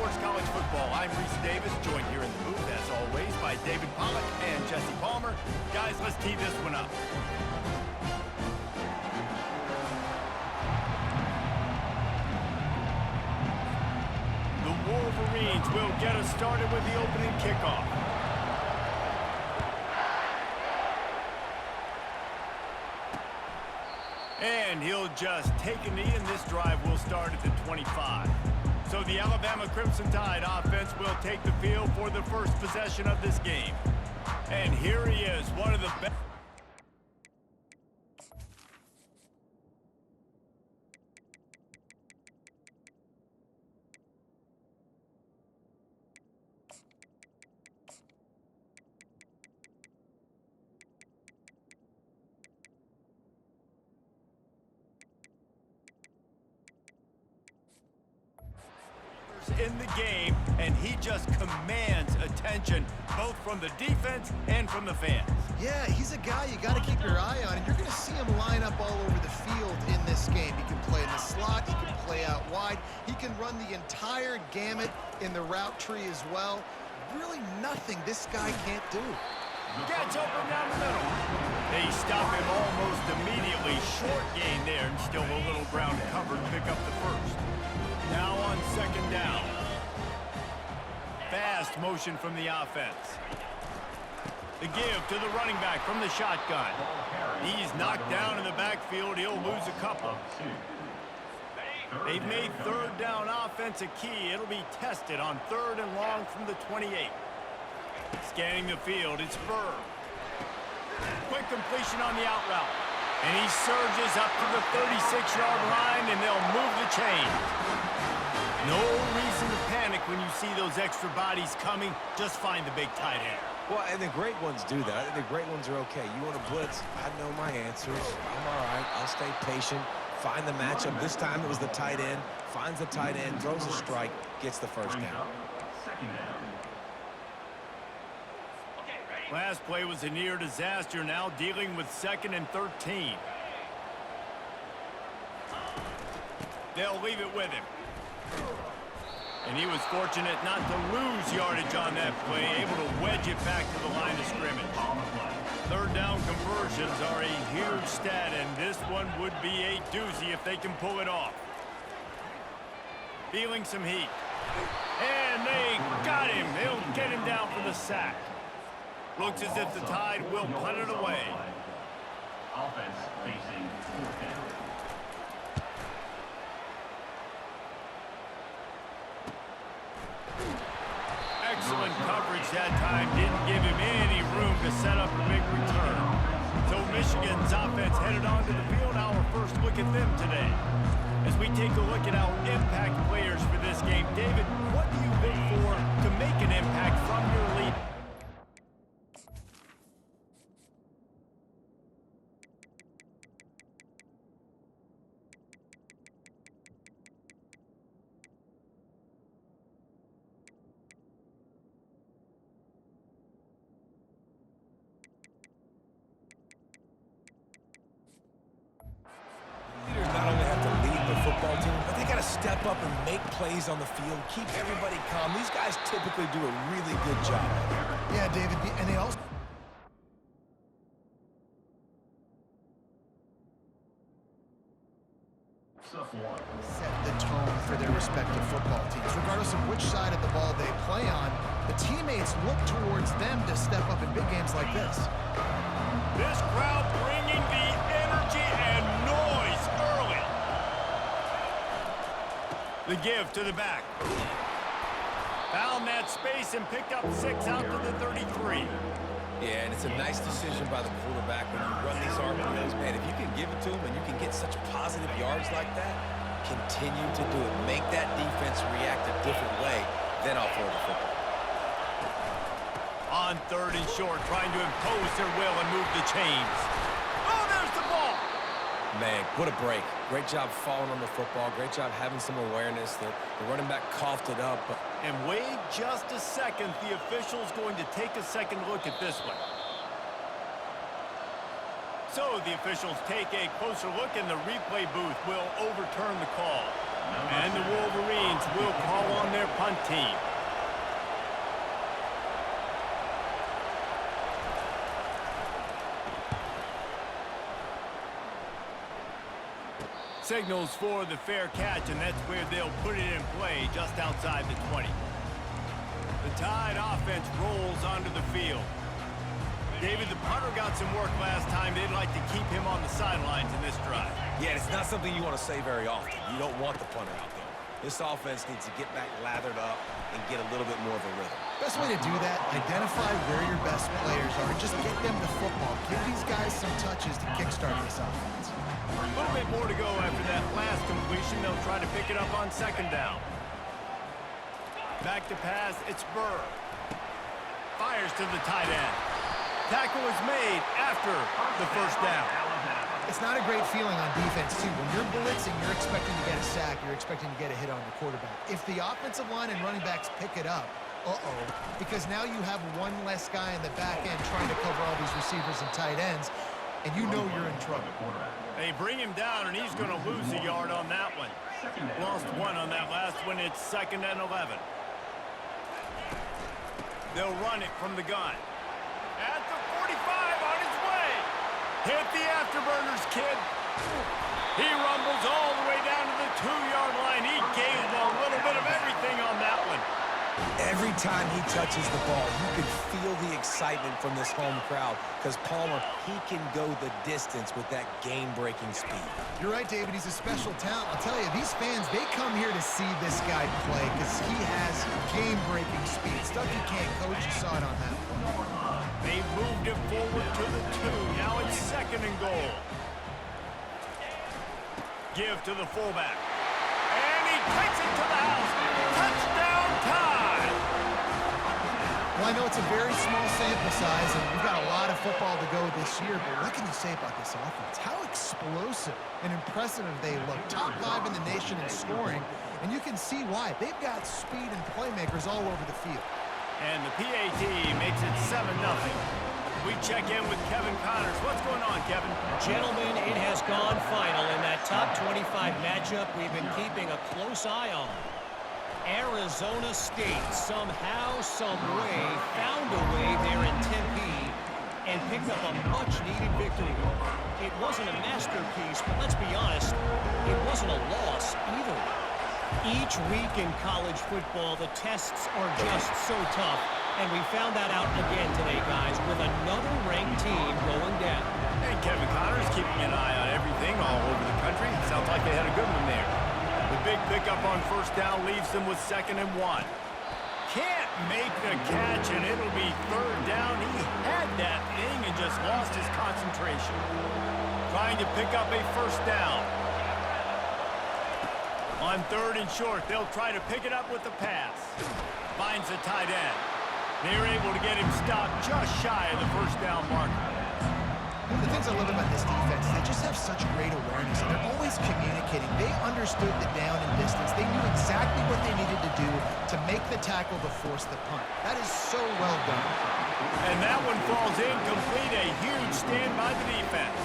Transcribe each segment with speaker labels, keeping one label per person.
Speaker 1: Sports College Football. I'm Reese Davis, joined here in the booth, as always, by David Pollack and Jesse Palmer. Guys, let's tee this one up. The Wolverines will get us started with the opening kickoff. And he'll just take a knee, and this drive will start at the 25. So the Alabama Crimson Tide offense will take the field for the first possession of this game. And here he is, one of the best. In the game, and he just commands attention both from the defense and from the fans.
Speaker 2: Yeah, he's a guy you got to keep your eye on, and you're going to see him line up all over the field in this game. He can play in the slot, he can play out wide, he can run the entire gamut in the route tree as well. Really nothing this guy can't do.
Speaker 1: Gets open down the middle. They stop him almost immediately. Short gain there, and still a little ground covered to pick up the first. Now on second down. Fast motion from the offense. The give to the running back from the shotgun. He's knocked down in the backfield. He'll lose a couple. They've made third down offense a key. It'll be tested on third and long from the 28. Scanning the field, it's Burr. Quick completion on the out route. And he surges up to the 36-yard line, and they'll move the chains. No reason to panic when you see those extra bodies coming. Just find the big tight end.
Speaker 3: Well, and the great ones do that. I think the great ones are okay. You want to blitz? I know my answers. I'm all right. I'll stay patient. Find the matchup. This time it was the tight end. Finds the tight end, throws a strike, gets the first down.
Speaker 1: Last play was a near disaster. Now dealing with 2nd and 13. They'll leave it with him. And he was fortunate not to lose yardage on that play, able to wedge it back to the line of scrimmage. Third down conversions are a huge stat, and this one would be a doozy if they can pull it off. Feeling some heat. And they got him. They'll get him down for the sack. Looks as if the Tide will punt it away.
Speaker 4: Offense facing fourth down.
Speaker 1: Excellent coverage that time. Didn't give him any room to set up a big return. So Michigan's offense headed onto the field. Our first look at them today. As we take a look at our impact players for this game, David, what do you look for to make an impact from your lead?
Speaker 3: Step up and make plays on the field, keep everybody calm. These guys typically do a really good job.
Speaker 2: Yeah, David, and they also set the tone for their respective football teams. Regardless of which side of the ball they play on, the teammates look towards them to step up in big games like this.
Speaker 1: This crowd bringing the energy and noise early. The give to the back. Found that space and picked up 6 out to the 33.
Speaker 3: Yeah, and it's a nice decision by the quarterback when you run these RPOs. Man, if you can give it to him and you can get such positive yards like that, continue to do it. Make that defense react a different way, then I'll throw the football.
Speaker 1: On third and short, trying to impose their will and move the chains. Oh, there's the ball!
Speaker 3: Man, what a break. Great job falling on the football. Great job having some awareness. The running back coughed it up.
Speaker 1: And wait just a second. The official's going to take a second look at this one. So the officials take a closer look, and the replay booth will overturn the call. And the Wolverines will call on their punt team. Signals for the fair catch, and that's where they'll put it in play just outside the 20. The Tide offense rolls onto the field. David, the punter got some work last time. They'd like to keep him on the sidelines in this drive.
Speaker 3: Yeah, it's not something you want to say very often. You don't want the punter out there. This offense needs to get back lathered up and get a little bit more of a rhythm.
Speaker 2: Best way to do that, identify where your best players are and just get them the football. Give these guys some touches to kickstart this offense.
Speaker 1: A little bit more to go after that last completion. They'll try to pick it up on second down. Back to pass, it's Burr. Fires to the tight end. Tackle is made after the first down.
Speaker 2: It's not a great feeling on defense, too. When you're blitzing, you're expecting to get a sack. You're expecting to get a hit on the quarterback. If the offensive line and running backs pick it up, because now you have one less guy in the back end trying to cover all these receivers and tight ends, and you know you're in trouble.
Speaker 1: They bring him down, and he's going to lose a yard on that one. Lost one on that last one. It's 2nd and 11. They'll run it from the gun. At the 45 on his way. Hit the afterburners, kid. He rumbles all the way down to the 2-yard line. He gave a little bit of everything on that one.
Speaker 3: Every time he touches the ball, you can feel the excitement from this home crowd because Palmer, he can go the distance with that game-breaking speed.
Speaker 2: You're right, David. He's a special talent. I'll tell you, these fans, they come here to see this guy play because he has game-breaking speed. Stuff you can't coach. You saw it on that one.
Speaker 1: They moved it forward to the 2. Now it's 2nd and goal. Give to the fullback. And he takes it to the house. Touchdown Tide!
Speaker 2: Well, I know it's a very small sample size, and we've got a lot of football to go this year, but what can you say about this offense? How explosive and impressive they look. Top 5 in the nation in scoring, and you can see why. They've got speed and playmakers all over the field.
Speaker 1: And the PAT makes it 7-0. We check in with Kevin Connors. What's going on, Kevin?
Speaker 5: Gentlemen, it has gone final in that top 25 matchup we've been keeping a close eye on. Arizona State somehow, some way, found a way there in Tempe and picked up a much-needed victory. It wasn't a masterpiece, but let's be honest, it wasn't a loss either. Each week in college football, the tests are just so tough, and we found that out again today, guys, with another ranked team going down.
Speaker 1: And Kevin Connors keeping an eye on everything all over the country. Sounds like they had a good one there. The big pickup on first down leaves them with 2nd and 1. Can't make the catch, and it'll be 3rd down. He had that thing and just lost his concentration. Trying to pick up a first down. On 3rd and short, they'll try to pick it up with the pass. Finds the tight end. They're able to get him stopped just shy of the first down marker.
Speaker 2: One of the things I love about this defense is they just have such great awareness, and they're always communicating. They understood the down and distance. They knew exactly what they needed to do to make the tackle to force the punt. That is so well done.
Speaker 1: And that one falls incomplete. A huge stand by the defense.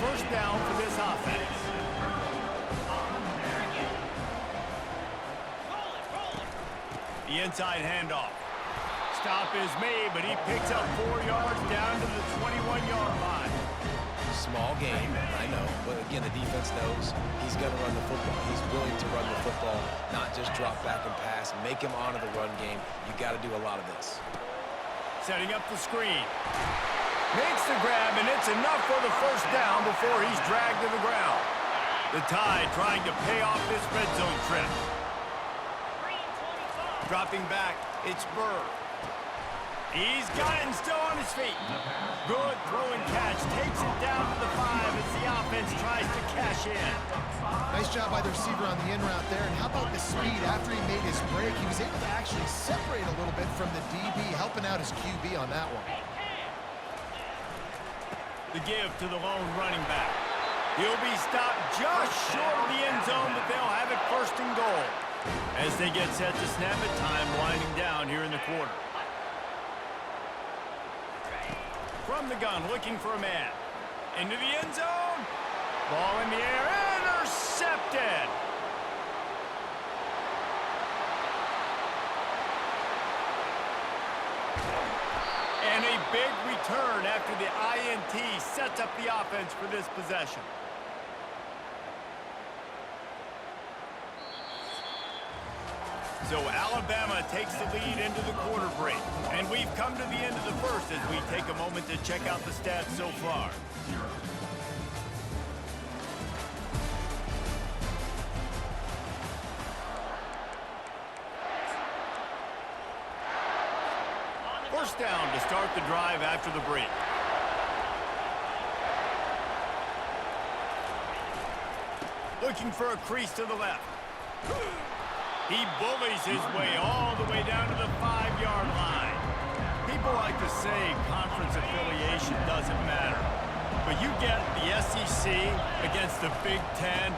Speaker 1: First down for this offense. The inside handoff. Stop is made, but he picks up 4 yards down to the 21-yard line.
Speaker 3: Small game, I know, but again, the defense knows he's going to run the football. He's willing to run the football, not just drop back and pass, make him honor the run game. You got to do a lot of this.
Speaker 1: Setting up the screen. Makes the grab, and it's enough for the first down before he's dragged to the ground. The Tide trying to pay off this red zone trip. Dropping back, it's Burr. He's got it and still on his feet. Good throw and catch. Takes it down to the 5 as the offense tries to cash in.
Speaker 2: Nice job by the receiver on the in route there. And how about the speed? After he made his break, he was able to actually separate a little bit from the DB, helping out his QB on that one.
Speaker 1: The give to the lone running back. He'll be stopped just short of the end zone, but they'll have it 1st and goal. As they get set to snap it, time winding down here in the quarter. From the gun, looking for a man. Into the end zone. Ball in the air, intercepted. And a big return after the INT sets up the offense for this possession. So Alabama takes the lead into the quarter break. And we've come to the end of the first as we take a moment to check out the stats so far. First down to start the drive after the break. Looking for a crease to the left. He bullies his way all the way down to the 5-yard line. People like to say conference affiliation doesn't matter. But you get the SEC against the Big Ten,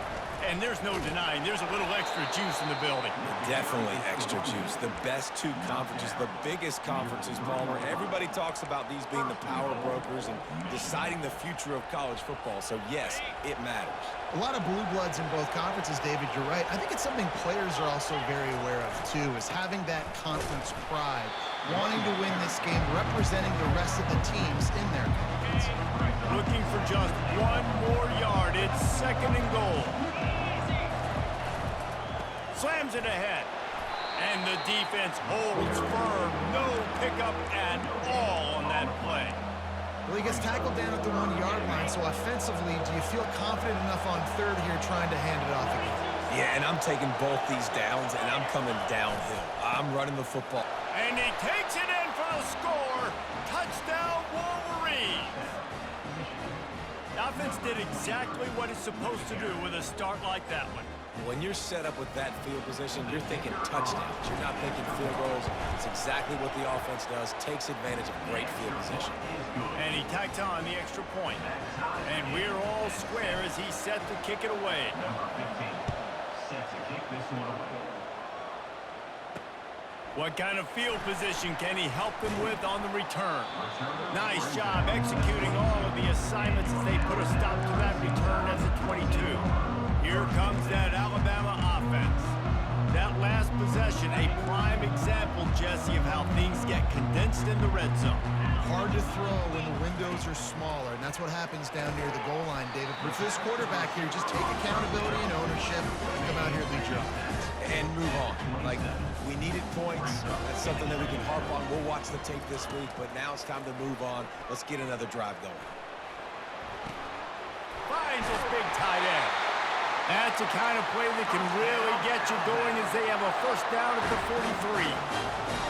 Speaker 1: and there's no denying there's a little extra juice in the building.
Speaker 3: Definitely extra juice. The best two conferences, the biggest conferences, Palmer. Everybody talks about these being the power brokers and deciding the future of college football. So, yes, it matters.
Speaker 2: A lot of blue bloods in both conferences, David, you're right. I think it's something players are also very aware of, too, is having that conference pride, wanting to win this game, representing the rest of the teams in their conference.
Speaker 1: Looking for just one more yard. It's 2nd and goal. Slams it ahead. And the defense holds firm. No pickup at all on that play.
Speaker 2: Well, he gets tackled down at the 1-yard line, so offensively, do you feel confident enough on third here trying to hand it off again?
Speaker 3: Yeah, and I'm taking both these downs, and I'm coming downhill. I'm running the football.
Speaker 1: And he takes it in for the score. Touchdown, Wolverines. The offense did exactly what it's supposed to do with a start like that one.
Speaker 3: When you're set up with that field position, you're thinking touchdowns. You're not thinking field goals. It's exactly what the offense does, takes advantage of great field position.
Speaker 1: And he tacks on the extra point. And we're all square as he's set to kick it away.
Speaker 4: Number 15, set to kick this one away.
Speaker 1: What kind of field position can he help them with on the return? Nice job executing all of the assignments as they put a stop to that return as a 22. Here comes that Alabama offense. That last possession, a prime example, Jesse, of how things get condensed in the red zone.
Speaker 2: Hard to throw when the windows are smaller, and that's what happens down near the goal line, David. But for this quarterback here, just take accountability and ownership and come out here and lead your offense.
Speaker 3: And move on. Like, we needed points. That's something that we can harp on. We'll watch the tape this week, but now it's time to move on. Let's get another drive going.
Speaker 1: Finds his big tight end. That's the kind of play that can really get you going as they have a first down at the 43.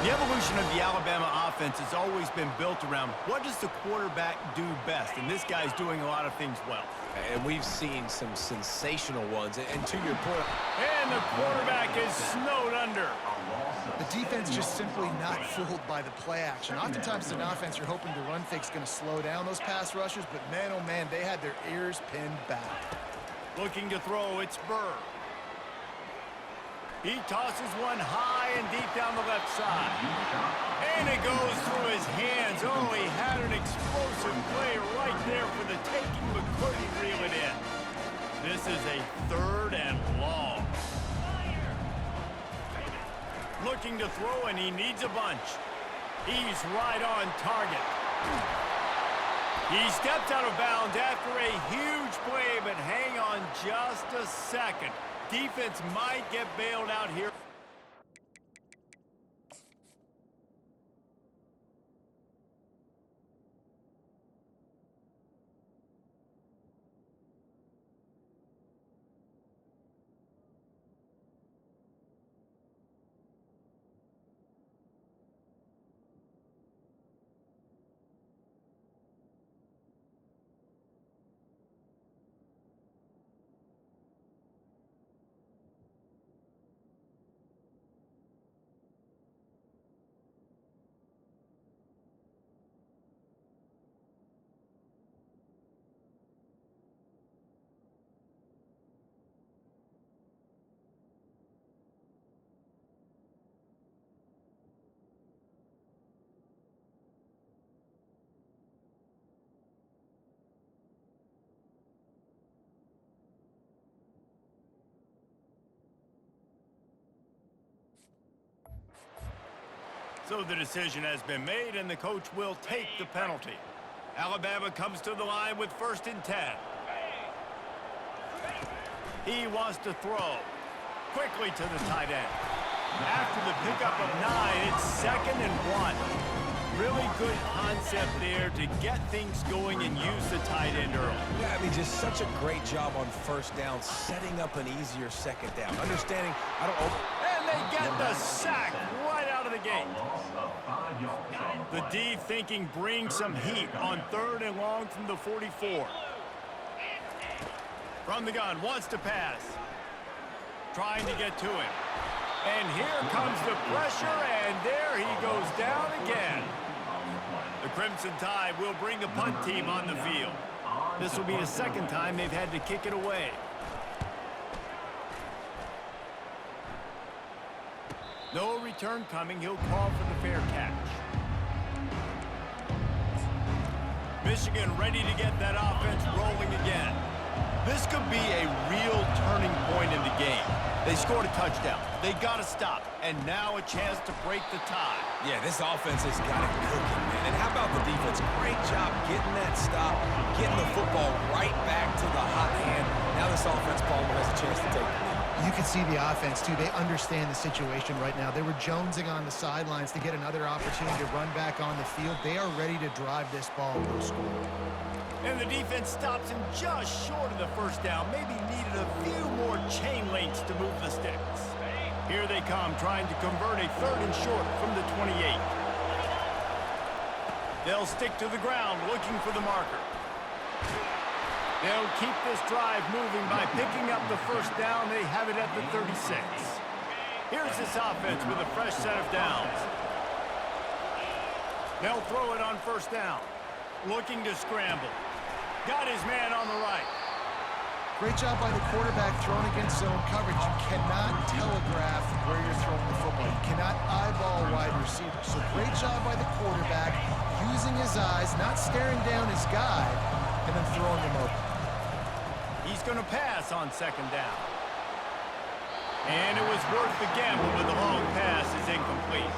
Speaker 1: The evolution of the Alabama offense has always been built around what does the quarterback do best, and this guy's doing a lot of things well.
Speaker 3: And we've seen some sensational ones. And to your point,
Speaker 1: And the quarterback is snowed under.
Speaker 2: The defense just simply not fooled by the play action. Oftentimes, as an offense, you're hoping the run fake's going to slow down those pass rushers, but man, oh man, they had their ears pinned back.
Speaker 1: Looking to throw, it's Burr. He tosses one high and deep down the left side. And it goes through his hands. Oh, he had an explosive play right there for the taking, but couldn't reel it in. This is a 3rd and long. Looking to throw, and he needs a bunch. He's right on target. He steps out of bounds after a huge play, but hang on just a second. Defense might get bailed out here. So the decision has been made, and the coach will take the penalty. Alabama comes to the line with 1st and 10. He wants to throw. Quickly to the tight end. After the pickup of 9, it's 2nd and 1. Really good concept there to get things going and use the tight end early.
Speaker 3: Yeah, I mean, just such a great job on 1st down, setting up an easier 2nd down. Understanding, I don't over...
Speaker 1: And they get the sack right out of the gate. The D thinking brings some heat on 3rd and long from the 44. From the gun, wants to pass. Trying to get to him. And here comes the pressure, and there he goes down again. The Crimson Tide will bring the punt team on the field. This will be the 2nd time they've had to kick it away. No return coming. He'll call for the fair catch. Michigan ready to get that offense rolling again. This could be a real turning point in the game. They scored a touchdown. They got to stop. And now a chance to break the tie.
Speaker 3: Yeah, this offense has got it cooking, man. And how about the defense? Great job getting that stop, getting the football right back to the hot hand. Now this offense, Palmer, has a chance to take the lead.
Speaker 2: You can see the offense, too. They understand the situation right now. They were jonesing on the sidelines to get another opportunity to run back on the field. They are ready to drive this ball no score.
Speaker 1: And the defense stops him just short of the 1st down. Maybe needed a few more chain links to move the sticks. Here they come, trying to convert a 3rd and short from the 28. They'll stick to the ground, looking for the marker. They'll keep this drive moving by picking up the 1st down. They have it at the 36. Here's this offense with a fresh set of downs. They'll throw it on 1st down. Looking to scramble. Got his man on the right.
Speaker 2: Great job by the quarterback throwing against zone coverage. You cannot telegraph where you're throwing the football. You cannot eyeball wide receivers. So great job by the quarterback using his eyes, not staring down his guy, and then throwing him open.
Speaker 1: He's going to pass on 2nd down. And it was worth the gamble, but the long pass is incomplete.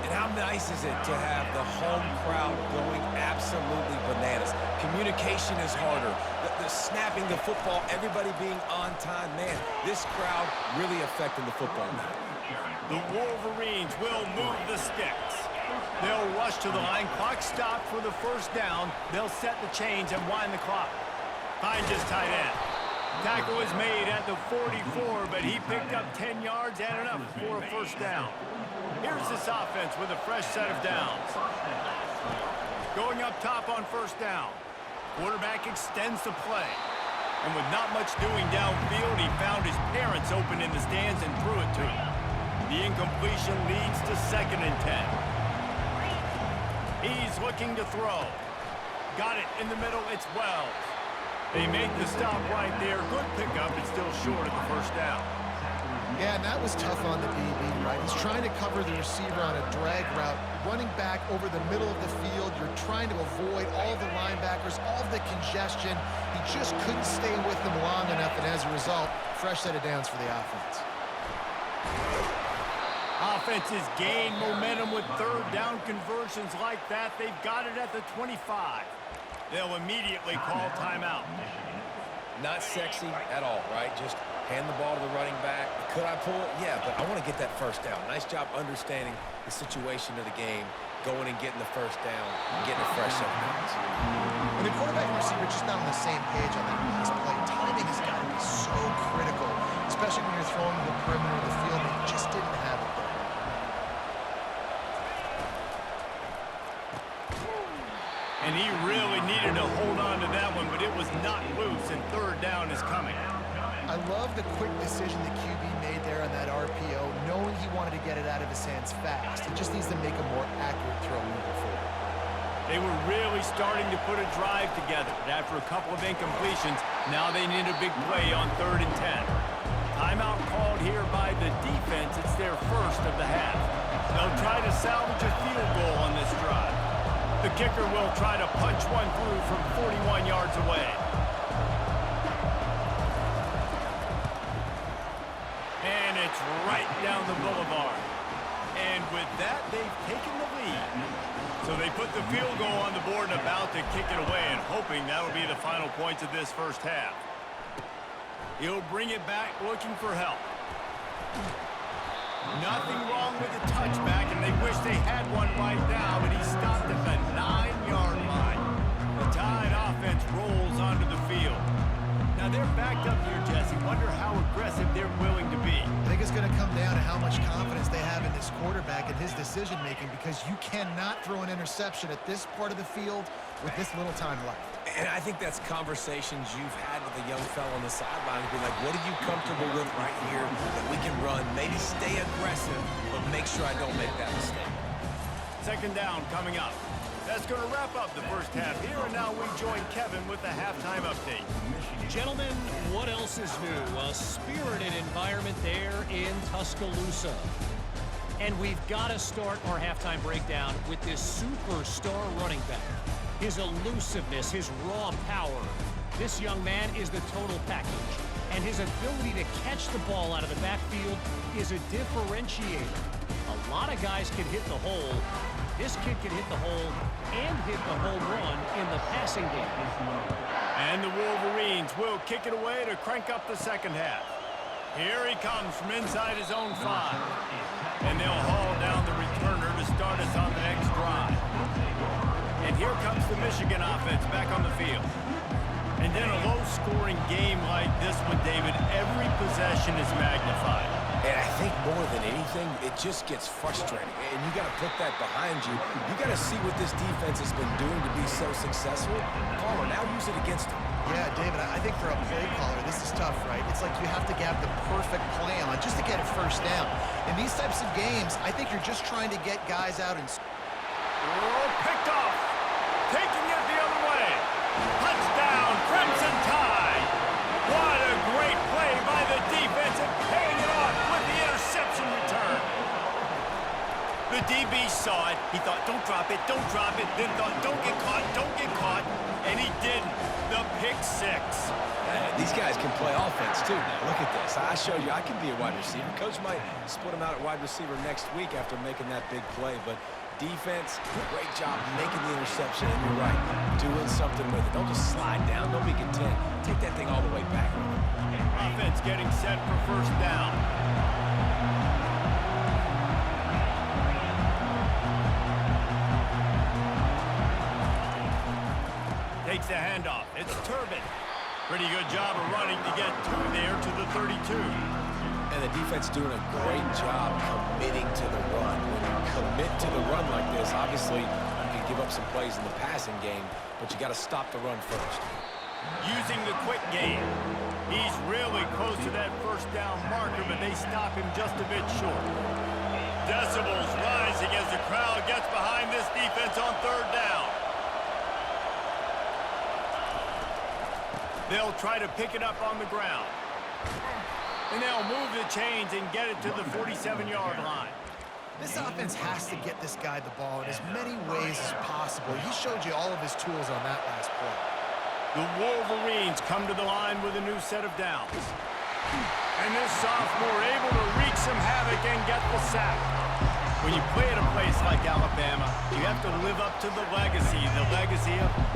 Speaker 3: And how nice is it to have the home crowd going absolutely bananas? Communication is harder. The snapping the football, everybody being on time. Man, this crowd really affecting the football now.
Speaker 1: The Wolverines will move the sticks. They'll rush to the line. Clock stopped for the 1st down. They'll set the chains and wind the clock. Finds his tight end. Tackle is made at the 44, but he picked up 10 yards and enough for a 1st down. Here's this offense with a fresh set of downs. Going up top on 1st down. Quarterback extends the play. And with not much doing downfield, he found his parents open in the stands and threw it to him. The incompletion leads to 2nd and 10. He's looking to throw. Got it in the middle. It's Wells. They make the stop right there. Good pickup. It's still short of the 1st down.
Speaker 2: Yeah, and that was tough on the DB, right? He's trying to cover the receiver on a drag route, running back over the middle of the field. You're trying to avoid all the linebackers, all the congestion. He just couldn't stay with them long enough, and as a result, fresh set of downs for the offense.
Speaker 1: Offenses gain momentum with 3rd down conversions like that. They've got it at the 25. They'll immediately call timeout.
Speaker 3: Not sexy at all, right? Just hand the ball to the running back. Could I pull it? Yeah, but I want to get that 1st down. Nice job understanding the situation of the game, going and getting the 1st down, and getting a fresh set of downs.
Speaker 2: When the quarterback and receiver are just not on the same page on that last play, timing has got to be so critical, especially when you're throwing to the perimeter of the field. They just didn't have it there.
Speaker 1: And he really needed to hold on to that one, but it was not loose, and 3rd down is coming.
Speaker 2: I love the quick decision the QB made there on that RPO, knowing he wanted to get it out of his hands fast. He just needs to make a more accurate throw moving forward.
Speaker 1: They were really starting to put a drive together, but after a couple of incompletions, now they need a big play on 3rd and 10. Timeout called here by the defense. It's their 1st of the half. They'll try to salvage a field goal on this drive. The kicker will try to punch one through from 41 yards away. And it's right down the boulevard. And with that, they've taken the lead. So they put the field goal on the board and about to kick it away and hoping that'll be the final points of this first half. He'll bring it back looking for help. Nothing wrong with the touchback, and they wish they had one right now, but he stopped at the 9-yard line. The Tide offense rolls onto the field. Now they're backed up here, Jesse. Wonder how aggressive they're willing to be.
Speaker 2: I think it's going to come down to how much confidence they have in this quarterback and his decision-making, because you cannot throw an interception at this part of the field with this little time left.
Speaker 3: And I think that's conversations you've had with a young fellow on the sideline. Be like, what are you comfortable with right here that we can run? Maybe stay aggressive, but make sure I don't make that mistake.
Speaker 1: Second down coming up. That's going to wrap up the first half here, and now we join Kevin with the halftime update.
Speaker 5: Gentlemen, what else is new? A spirited environment there in Tuscaloosa. And we've got to start our halftime breakdown with this superstar running back. His elusiveness, his raw power. This young man is the total package. And his ability to catch the ball out of the backfield is a differentiator. A lot of guys can hit the hole. This kid can hit the hole and hit the home run in the passing game.
Speaker 1: And the Wolverines will kick it away to crank up the second half. Here he comes from inside his own 5. And they'll haul down the returner to start us on the next drive. And here comes the Michigan offense back on the field. And in a low-scoring game like this one, David, every possession is magnified.
Speaker 3: And I think more than anything, it just gets frustrating. And you got to put that behind you. You got to see what this defense has been doing to be so successful. Caller, now use it against them.
Speaker 2: Yeah, David, I think for a play caller, this is tough, right? It's like you have to have the perfect play on just to get a first down. In these types of games, I think you're just trying to get guys out and...
Speaker 1: Oh, picked off. Taking it the other way. Touchdown, Crimson Tide. What a great play by the defense and paying it off with the interception return. The DB saw it. He thought, don't drop it, then thought, don't get caught, and he didn't. The pick 6.
Speaker 3: These guys can play offense, too. Now, look at this. I showed you I can be a wide receiver. Coach might split him out at wide receiver next week after making that big play, but defense, great job making the interception, and you're right, doing something with it. Don't just slide down. Don't be content. Take that thing all the way back.
Speaker 1: Offense getting set for first down. Takes the handoff. It's Turbin. Pretty good job of running to get there to the 32.
Speaker 3: And the defense doing a great job committing to the run. When you commit to the run like this, obviously you can give up some plays in the passing game, but you got to stop the run first.
Speaker 1: Using the quick game. He's really close to that first down marker, but they stop him just a bit short. Decibels rising as the crowd gets behind this defense on third down. They'll try to pick it up on the ground. And they'll move the chains and get it to the 47-yard line.
Speaker 2: This offense has to get this guy the ball in as many ways as possible. He showed you all of his tools on that last play.
Speaker 1: The Wolverines come to the line with a new set of downs. And this sophomore able to wreak some havoc and get the sack. When you play at a place like Alabama, you have to live up to the legacy of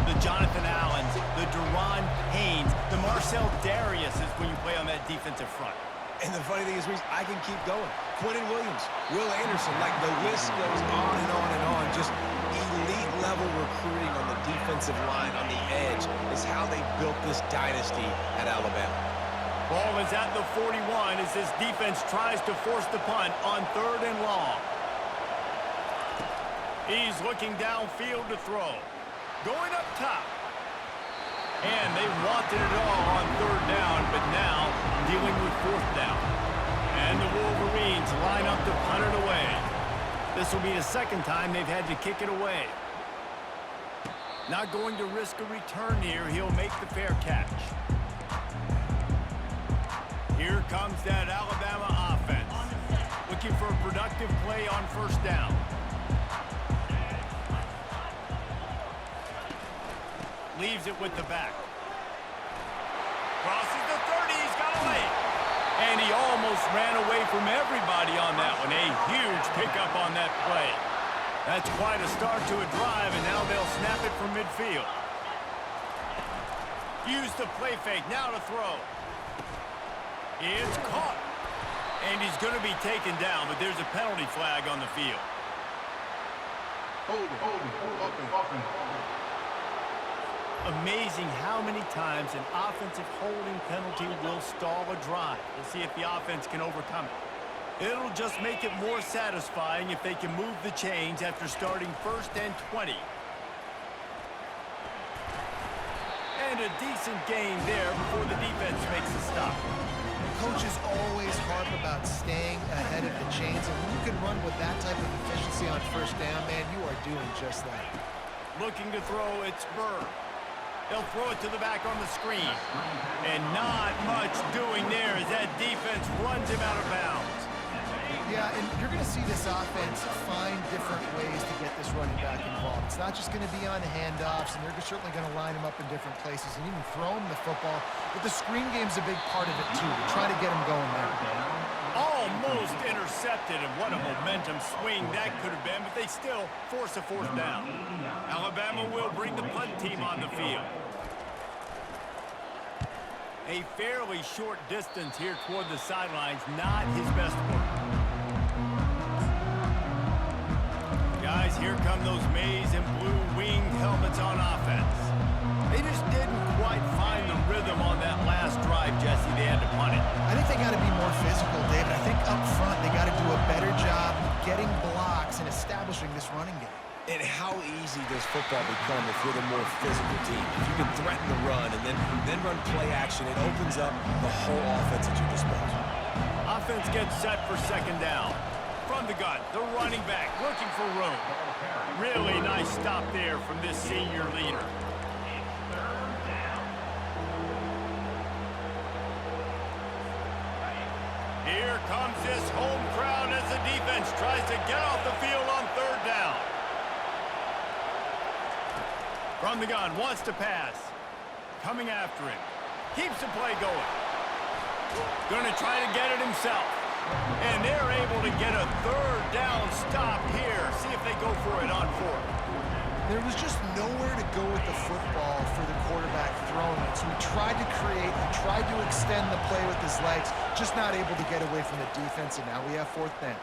Speaker 1: the Jonathan Allens, the Deron Paynes, the Marcel Dariuses when you play on that defensive front.
Speaker 3: And the funny thing is, Reese, I can keep going. Quentin Williams, Will Anderson, like the list goes on and on and on. Just elite-level recruiting on the defensive line, on the edge, is how they built this dynasty at Alabama.
Speaker 1: Ball is at the 41 as this defense tries to force the punt on 3rd and long. He's looking downfield to throw. Going up top. And they wanted it all on 3rd down, but now dealing with 4th down. And the Wolverines line up to punt it away. This will be the second time they've had to kick it away. Not going to risk a return here. He'll make the fair catch. Here comes that Alabama offense. Looking for a productive play on 1st down. Leaves it with the back. Crosses the 30, he's got away. And he almost ran away from everybody on that one. A huge pickup on that play. That's quite a start to a drive, and now they'll snap it from midfield. Use the play fake, now to throw. It's caught. And he's going to be taken down, but there's a penalty flag on the field. Amazing how many times an offensive holding penalty will stall a drive. We'll see if the offense can overcome it. It'll just make it more satisfying if they can move the chains after starting 1st and 20. And a decent gain there before the defense makes a stop.
Speaker 2: Coaches always harp about staying ahead of the chains, and when you can run with that type of efficiency on 1st down, man, you are doing just that.
Speaker 1: Looking to throw, it's Burr. They'll throw it to the back on the screen. And not much doing there as that defense runs him out of bounds.
Speaker 2: Yeah, and you're going to see this offense find different ways to get this running back involved. It's not just going to be on handoffs, and they're certainly going to line him up in different places and even throw him the football. But the screen game's a big part of it, too, to try to get him going there.
Speaker 1: Almost intercepted, and what a momentum swing that could have been, but they still force a 4th down. Alabama will bring the punt team on the field. A fairly short distance here toward the sidelines, not his best work. Guys, here come those maize and blue winged helmets on offense. They just didn't quite find the rhythm on that last drive, Jesse. They had to punt it.
Speaker 2: I think they got to be more physical, David. I think up front they got to do a better job getting blocks and establishing this running game.
Speaker 3: And how easy does football become if you're the more physical team? If you can threaten the run and then run play action, it opens up the whole offense at your disposal.
Speaker 1: Offense gets set for 2nd down. From the gun, the running back looking for room. Really nice stop there from this senior leader. Here comes this home crowd as the defense tries to get off the field on 3rd down. From the gun, wants to pass. Coming after it. Keeps the play going. Going to try to get it himself. And they're able to get a 3rd down stop here. See if they go for it on 4th.
Speaker 2: There was just nowhere to go with the football for the quarterback throwing it. So he tried to create, he tried to extend the play with his legs, just not able to get away from the defense, and now we have 4th down.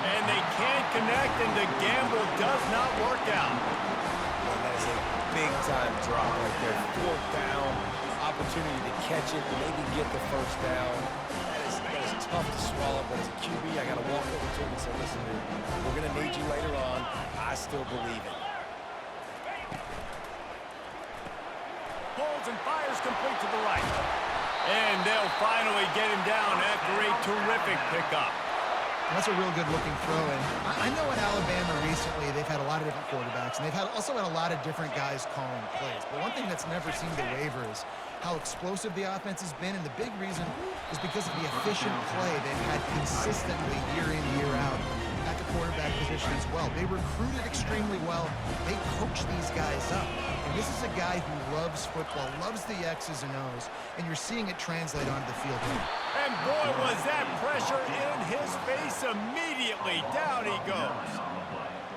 Speaker 1: And they can't connect, and the gamble does not work out.
Speaker 3: Well, that is a big-time drop right there. 4th down, opportunity to catch it, maybe get the 1st down. That is tough to swallow, but as a QB, I got to walk over to him and say, listen, dude, we're going to need you later on. I still believe it.
Speaker 1: Pulls and fires complete to the right. And they'll finally get him down after a terrific pickup.
Speaker 2: That's a real good-looking throw. And I know in Alabama recently they've had a lot of different quarterbacks, and they've also had a lot of different guys calling plays. But one thing that's never seemed to waver is how explosive the offense has been, and the big reason is because of the efficient play they've had consistently year in, year out at the quarterback position as well. They recruited extremely well. They coach these guys up. And this is a guy who loves football, loves the X's and O's, and you're seeing it translate onto the field.
Speaker 1: And boy, was that pressure in his face immediately. Down he goes.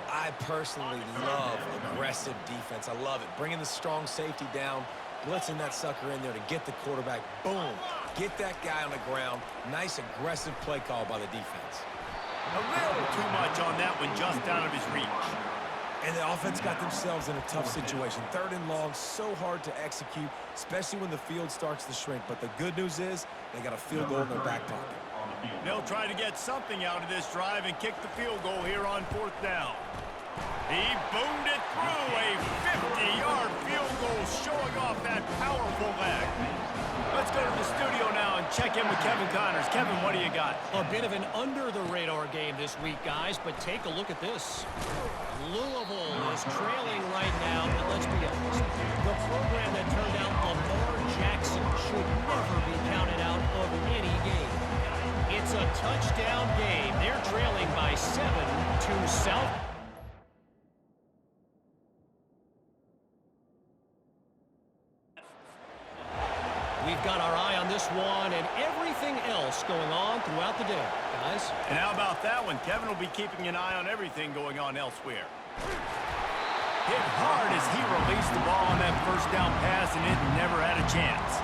Speaker 3: I personally love aggressive defense. I love it. Bringing the strong safety down, blitzing that sucker in there to get the quarterback. Boom. Get that guy on the ground. Nice aggressive play call by the defense.
Speaker 1: A little too much on that one, just out of his reach.
Speaker 3: And the offense got themselves in a tough situation. 3rd and long, so hard to execute, especially when the field starts to shrink. But the good news is they got a field goal in their back pocket.
Speaker 1: They'll try to get something out of this drive and kick the field goal here on 4th down. He boomed it through, a 50-yard field goal showing off that powerful leg. Let's go to the studio now and check in with Kevin Connors. Kevin, what do you got?
Speaker 5: A bit of an under-the-radar game this week, guys, but take a look at this. Louisville is trailing right now, but let's be honest. The program that turned out Lamar Jackson should never be counted out of any game. It's a touchdown game. They're trailing by 7 to South. We've got our eye on this this one and everything else going on throughout the day, guys.
Speaker 1: And how about that one? Kevin will be keeping an eye on everything going on elsewhere. Hit hard as he released the ball on that first down pass, and it never had a chance.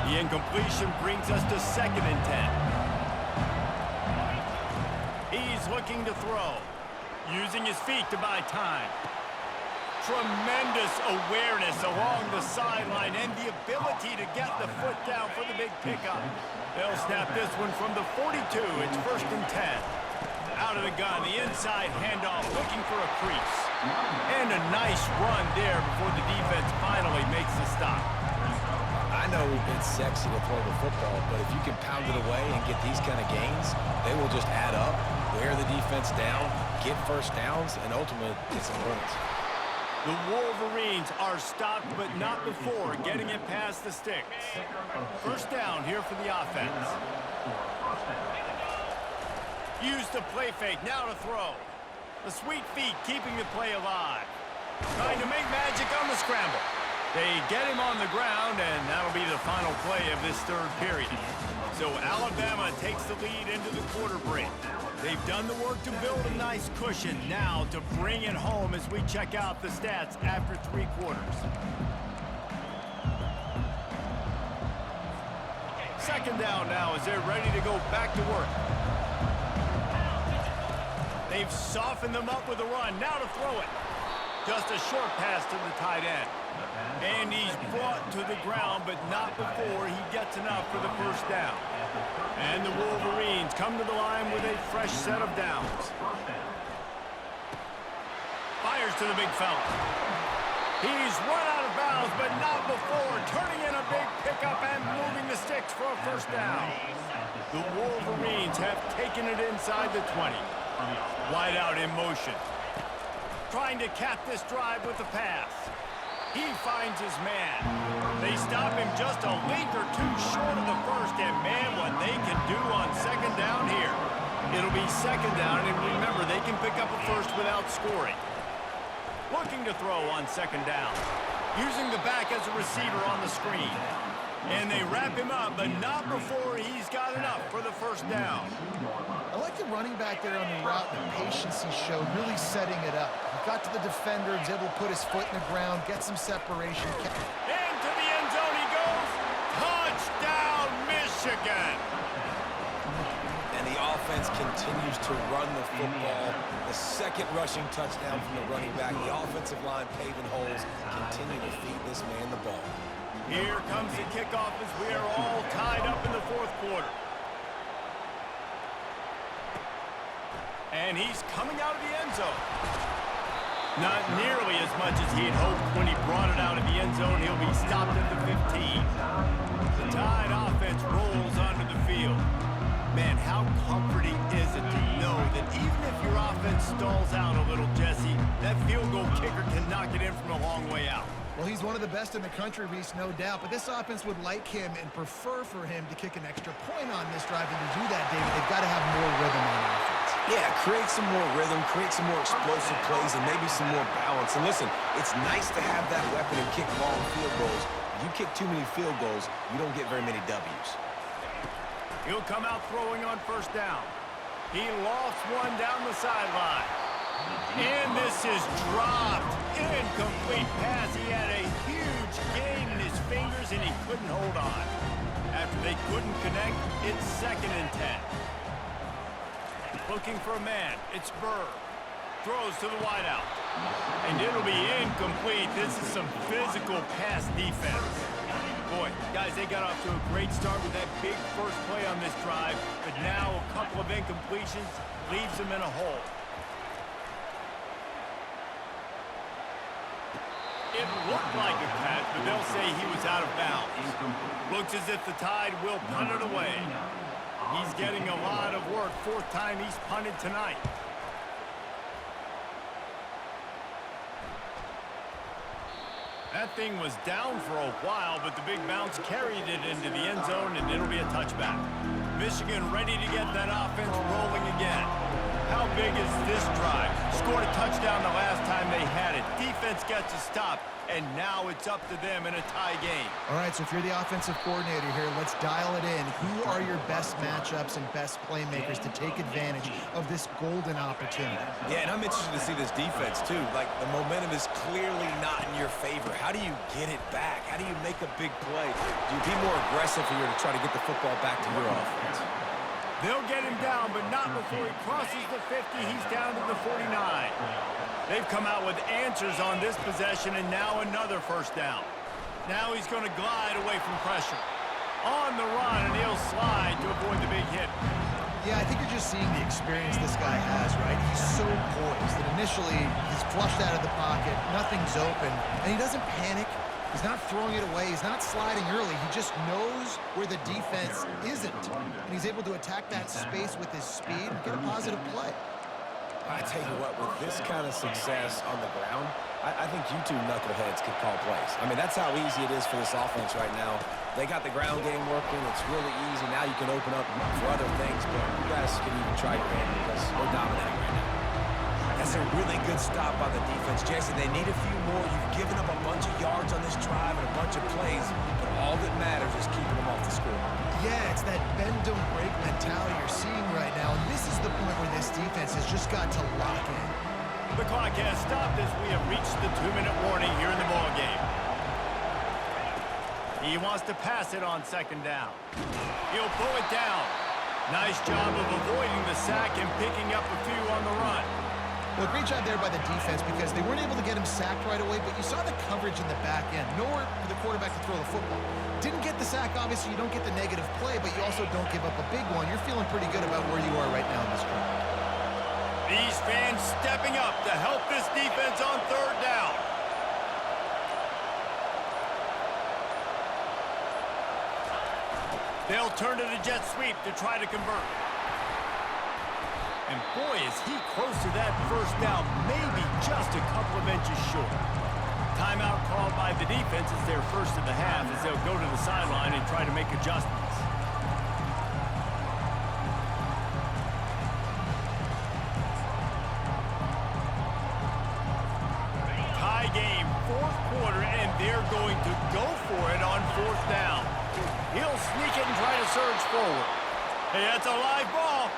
Speaker 1: The incompletion brings us to 2nd and 10. He's looking to throw, using his feet to buy time. Tremendous awareness along the sideline and the ability to get the foot down for the big pickup. They'll snap this one from the 42. It's 1st and 10. Out of the gun, the inside handoff, looking for a crease. And a nice run there before the defense finally makes the stop.
Speaker 3: I know it's sexy to throw the football, but if you can pound it away and get these kind of gains, they will just add up, wear the defense down, get first downs, and ultimately get some points.
Speaker 1: The Wolverines are stopped, but not before getting it past the sticks. First down here for the offense. Use the play fake, now to throw. The sweet feet keeping the play alive. Trying to make magic on the scramble. They get him on the ground, and that'll be the final play of this 3rd period. So Alabama takes the lead into the quarter break. They've done the work to build a nice cushion. Now to bring it home as we check out the stats after 3 quarters. 2nd down now as they're ready to go back to work. They've softened them up with a run. Now to throw it. Just a short pass to the tight end. And he's brought to the ground, but not before he gets enough for the first down. And the Wolverines come to the line with a fresh set of downs. Fires to the big fella. He's run out of bounds, but not before turning in a big pickup and moving the sticks for a first down. The Wolverines have taken it inside the 20. Wide out in motion. Trying to cap this drive with the pass. He finds his man. They stop him just a length or two short of the first, and man, what they can do on 2nd down here. It'll be 2nd down, and remember, they can pick up a first without scoring. Looking to throw on 2nd down. Using the back as a receiver on the screen. And they wrap him up, but not before he's got enough for the first down.
Speaker 2: I like the running back there on the route, the patience he showed, really setting it up. He got to the defender, was able to put his foot in the ground, get some separation.
Speaker 1: Into the end zone he goes. Touchdown, Michigan!
Speaker 3: And the offense continues to run the football. The 2nd rushing touchdown from the running back. The offensive line paving holes. Continue to feed this man the ball.
Speaker 1: Here comes the kickoff as we are all tied up in the 4th quarter. And he's coming out of the end zone. Not nearly as much as he had hoped when he brought it out of the end zone. He'll be stopped at the 15. The Tide offense rolls onto the field. Man, how comforting is it to know that even if your offense stalls out a little, Jesse, that field goal kicker can knock it in from a long way out.
Speaker 2: Well, he's one of the best in the country, Reese, no doubt. But this offense would like him and prefer for him to kick an extra point on this drive. And to do that, David, they've got to have more rhythm on offense.
Speaker 3: Yeah, create some more rhythm, create some more explosive plays, and maybe some more balance. And listen, it's nice to have that weapon and kick long field goals. If you kick too many field goals, you don't get very many W's.
Speaker 1: He'll come out throwing on 1st down. He lofts one down the sideline. And this is dropped. Incomplete pass. He had a huge gain in his fingers, and he couldn't hold on. After they couldn't connect, it's 2nd and 10. Looking for a man. It's Burr. Throws to the wideout. And it'll be incomplete. This is some physical pass defense. Boy, guys, they got off to a great start with that big first play on this drive, but now a couple of incompletions leaves them in a hole. It looked like a catch, but they'll say he was out of bounds. Looks as if the Tide will punt it away. He's getting a lot of work. 4th time he's punted tonight. That thing was down for a while, but the big bounce carried it into the end zone, and it'll be a touchback. Michigan ready to get that offense rolling again. How big is this drive? Scored a touchdown the last time they had it. Defense gets a stop, and now it's up to them in a tie game.
Speaker 2: All right, so if you're the offensive coordinator here, let's dial it in. Who are your best matchups and best playmakers to take advantage of this golden opportunity?
Speaker 3: Yeah, and I'm interested to see this defense, too. Like, the momentum is clearly not in your favor. How do you get it back? How do you make a big play? Do you be more aggressive here to try to get the football back to your offense?
Speaker 1: They'll get him down, but not before he crosses the 50. He's down to the 49. They've come out with answers on this possession, and now another first down. Now he's going to glide away from pressure. On the run, and he'll slide to avoid the big hit.
Speaker 2: Yeah, I think you're just seeing the experience this guy has, right? He's so poised that initially he's flushed out of the pocket, nothing's open, and he doesn't panic. He's not throwing it away. He's not sliding early. He just knows where the defense isn't, and he's able to attack that space with his speed and get a positive play.
Speaker 3: I tell you what, with this kind of success on the ground, I think you two knuckleheads could call plays. I mean, that's how easy it is for this offense right now. They got the ground game working. It's really easy. Now you can open up for other things, but you guys can even try your hand because we're dominating right now. That's a really good stop by the defense. Jason, they need a few more. You've given up a bunch of yards on this drive and a bunch of plays, but all that matters is keeping them off the score.
Speaker 2: Yeah, it's that bend, don't break mentality you're seeing right now, and this is the point where this defense has just got to lock in.
Speaker 1: The clock has stopped as we have reached the 2-minute warning here in the ballgame. He wants to pass it on second down. He'll pull it down. Nice job of avoiding the sack and picking up a few on the run.
Speaker 2: Well, great job there by the defense because they weren't able to get him sacked right away, but you saw the coverage in the back end. Nowhere for the quarterback to throw the football. Didn't get the sack, obviously. You don't get the negative play, but you also don't give up a big one. You're feeling pretty good about where you are right now in this drive.
Speaker 1: These fans stepping up to help this defense on third down. They'll turn to the jet sweep to try to convert. And boy, is he close to that first down, maybe just a couple of inches short. Timeout called by the defense is their first of the half as they'll go to the sideline and try to make adjustments. Tie game, fourth quarter, and they're going to go for it on fourth down. He'll sneak it and try to surge forward. Hey, that's a live ball.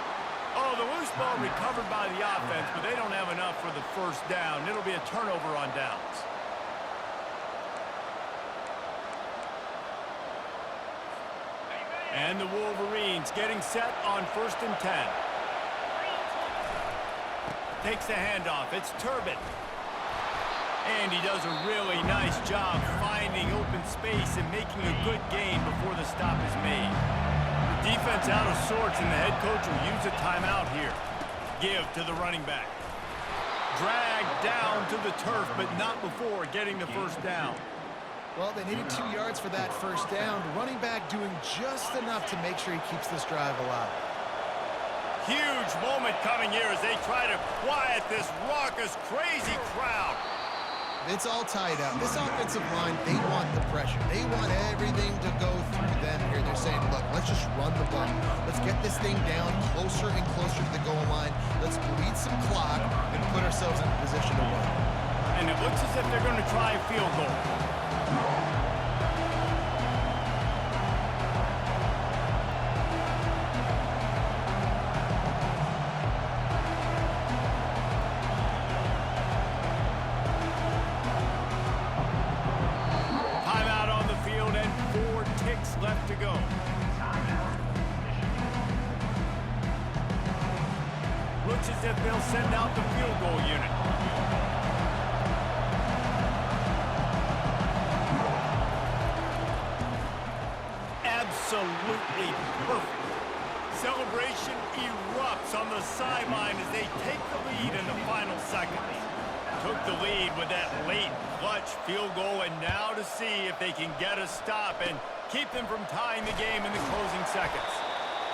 Speaker 1: Oh, the loose ball recovered by the offense, but they don't have enough for the first down. It'll be a turnover on downs. And the Wolverines getting set on 1st and 10. Takes the handoff. It's Turbin. And he does a really nice job finding open space and making a good gain before the stop is made. The defense out of sorts, and the head coach will use a timeout here. Give to the running back. Dragged down to the turf, but not before getting the first down.
Speaker 2: Well, they needed 2 yards for that first down. The running back doing just enough to make sure he keeps this drive alive.
Speaker 1: Huge moment coming here as they try to quiet this raucous, crazy crowd.
Speaker 2: It's all tied up. This offensive line, they want the pressure. They want everything to go through them here. They're saying, look, let's just run the ball. Let's get this thing down closer and closer to the goal line. Let's bleed some clock and put ourselves in a position to win.
Speaker 1: And it looks as if they're going to try a field goal. Left to go. Looks as if they'll send out the field goal unit. Absolutely perfect. Celebration erupts on the sideline as they take the lead in the final seconds. Took the lead with that late clutch field goal, and now to see if they can get a stop and keep them from tying the game in the closing seconds.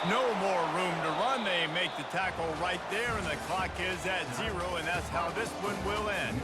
Speaker 1: No more room to run. They make the tackle right there, and the clock is at 0, and that's how this one will end.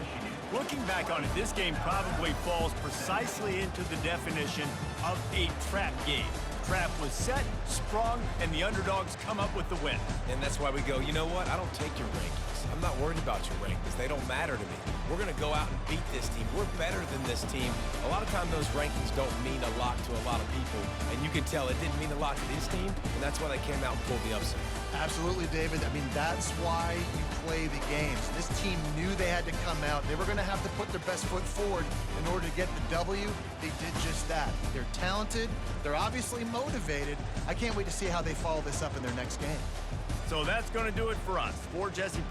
Speaker 1: Looking back on it, this game probably falls precisely into the definition of a trap game. trap was set, sprung, and the underdogs come up with the win.
Speaker 3: And that's why we go, you know what? I don't take your rankings. I'm not worried about your rankings. They don't matter to me. We're going to go out and beat this team. We're better than this team. A lot of times those rankings don't mean a lot to a lot of people. And you can tell it didn't mean a lot to this team. And that's why they came out and pulled the upset.
Speaker 2: Absolutely, David. I mean, that's why you play the games. This team knew they had to come out. They were going to have to put their best foot forward in order to get the W. They did just that. They're talented. They're obviously motivated. I can't wait to see how they follow this up in their next game.
Speaker 1: So that's going to do it for us. For Jesse